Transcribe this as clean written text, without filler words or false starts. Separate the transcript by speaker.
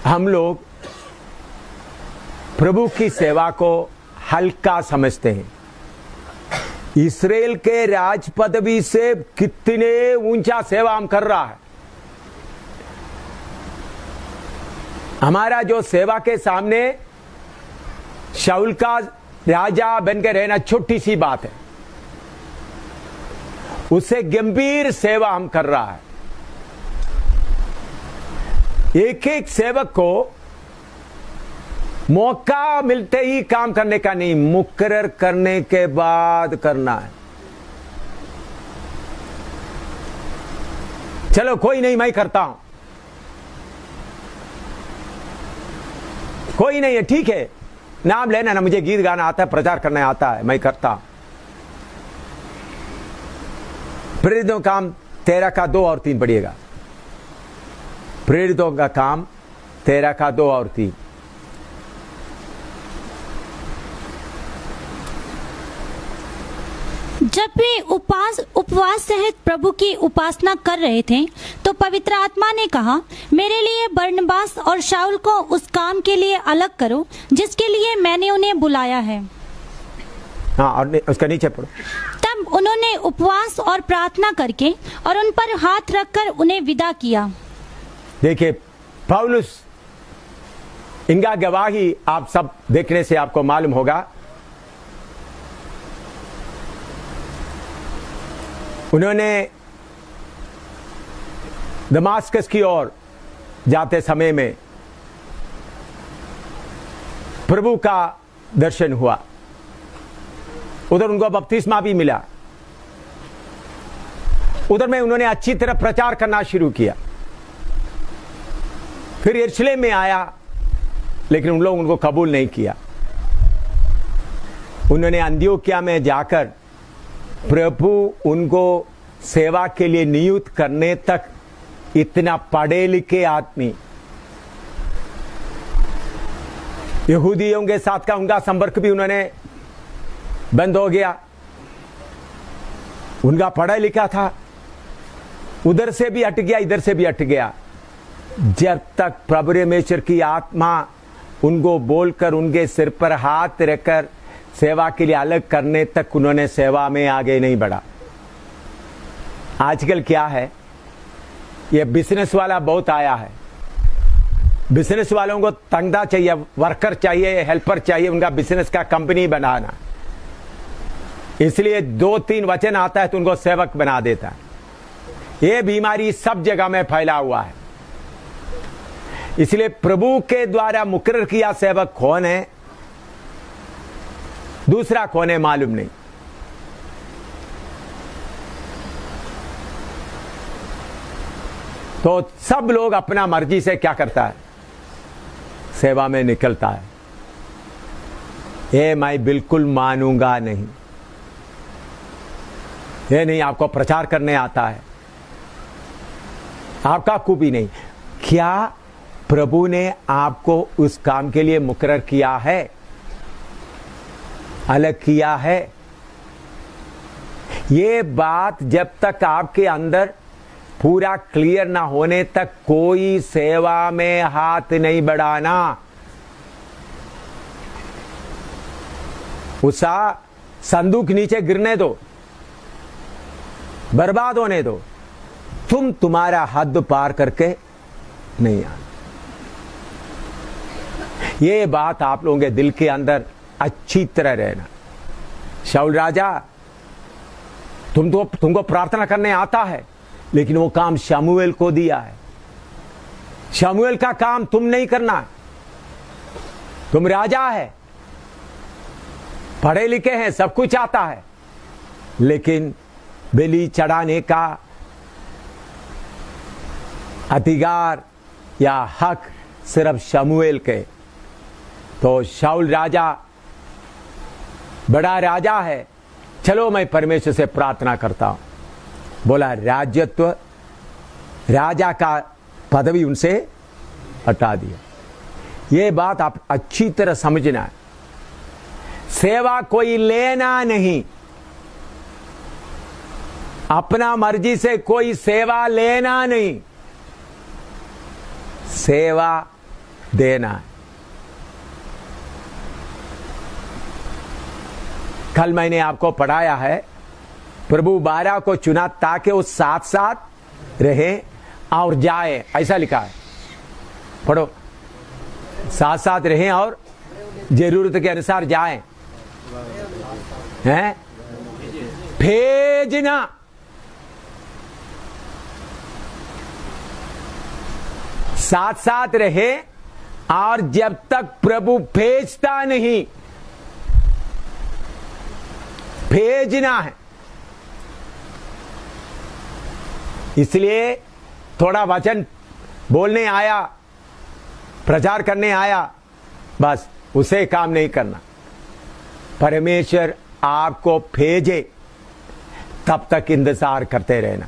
Speaker 1: हम लोग प्रभु की सेवा को हल्का समझते हैं। इस्राएल के राज पदवी से कितने ऊंचा सेवा हम कर रहा है। हमारा जो सेवा के सामने शाऊल का राजा बनकर रहना छोटी सी बात है, उससे गंभीर सेवा हम कर रहा है। एक एक सेवक को मौका मिलते ही काम करने का नहीं, मुकर्रर करने के बाद करना है। चलो कोई नहीं, मैं करता हूं, कोई नहीं है, ठीक है, नाम लेना ना, मुझे गीत गाना आता है, प्रचार करना आता है, मैं करता हूं। प्रेरितों का काम 13 का 2 और 3 पढ़िएगा। प्रेरितों का काम 13 का 2 और 3।
Speaker 2: जब वे उपवास सहित प्रभु की उपासना कर रहे थे तो पवित्र आत्मा ने कहा, मेरे लिए बरनबास और शाऊल को उस काम के लिए अलग करो जिसके लिए मैंने उन्हें बुलाया है।
Speaker 1: हाँ, और उसका नीचे पढ़ो।
Speaker 2: तब उन्होंने उपवास और प्रार्थना करके और उन पर हाथ रखकर उन्हें विदा किया।
Speaker 1: देखिए, पौलुस, इनका गवाही आप सब देखने से आपको मालूम होगा, उन्होंने दमास्कस की ओर जाते समय में प्रभु का दर्शन हुआ, उधर उनको बपतिस्मा भी मिला, उधर में उन्होंने अच्छी तरह प्रचार करना शुरू किया। फिर यरूशलेम में आया, लेकिन उन लोग उनको कबूल नहीं किया। उन्होंने अंत्योक्या में जाकर प्रभु उनको सेवा के लिए नियुक्त करने तक इतना पढ़े लिखे आदमी, यहूदियों के साथ का उनका संपर्क भी उन्होंने बंद हो गया। उनका पढ़ा लिखा था, उधर से भी हट गया, इधर से भी हट गया। जब तक प्रभु परमेश्वर की आत्मा उनको बोलकर उनके सिर पर हाथ रखकर सेवा के लिए अलग करने तक उन्होंने सेवा में आगे नहीं बढ़ा। आजकल क्या है, ये बिजनेस वाला बहुत आया है। बिजनेस वालों को तंगदा चाहिए, वर्कर चाहिए, हेल्पर चाहिए, उनका बिजनेस का कंपनी बनाना। इसलिए 2-3 वचन आता है तो उनको सेवक बना देता है। ये बीमारी सब जगह में फैला हुआ है। इसलिए प्रभु के द्वारा मुकर्रर किया सेवक कौन है, दूसरा कौन है, मालूम नहीं। तो सब लोग अपना मर्जी से क्या करता है, सेवा में निकलता है। ये मैं बिल्कुल मानूंगा नहीं। ये नहीं, आपको प्रचार करने आता है, आपका खूबी नहीं। क्या प्रभु ने आपको उस काम के लिए मुकर्रर किया है, अलग किया है? ये बात जब तक आपके अंदर पूरा क्लियर ना होने तक कोई सेवा में हाथ नहीं बढ़ाना। उसा संदूक नीचे गिरने दो, बर्बाद होने दो, तुम तुम्हारा हद पार करके नहीं आना। ये बात आप लोगों के दिल के अंदर अच्छी तरह रहना। शाऊल राजा, तुमको प्रार्थना करने आता है, लेकिन वो काम शमूएल को दिया है। शमूएल का काम तुम नहीं करना। तुम राजा है, पढ़े लिखे हैं, सब कुछ आता है, लेकिन बलि चढ़ाने का अधिकार या हक सिर्फ शमूएल के। तो शाऊल राजा बड़ा राजा है, चलो मैं परमेश्वर से प्रार्थना करता हूं। बोला राज्यत्व, राजा का पदवी उनसे हटा दिया। ये बात आप अच्छी तरह समझना है। सेवा कोई लेना नहीं, अपना मर्जी से कोई सेवा लेना नहीं। सेवा देना है। कल मैंने आपको पढ़ाया है, प्रभु 12 को चुना ताकि वो साथ साथ रहे और जाए, ऐसा लिखा है। पढ़ो, साथ साथ रहें और जरूरत के अनुसार जाएं, हैं? भेजना, साथ साथ रहे और जब तक प्रभु भेजता नहीं, भेजना है। इसलिए थोड़ा वचन बोलने आया, प्रचार करने आया, बस उसे काम नहीं करना। परमेश्वर आपको भेजे तब तक इंतजार करते रहना।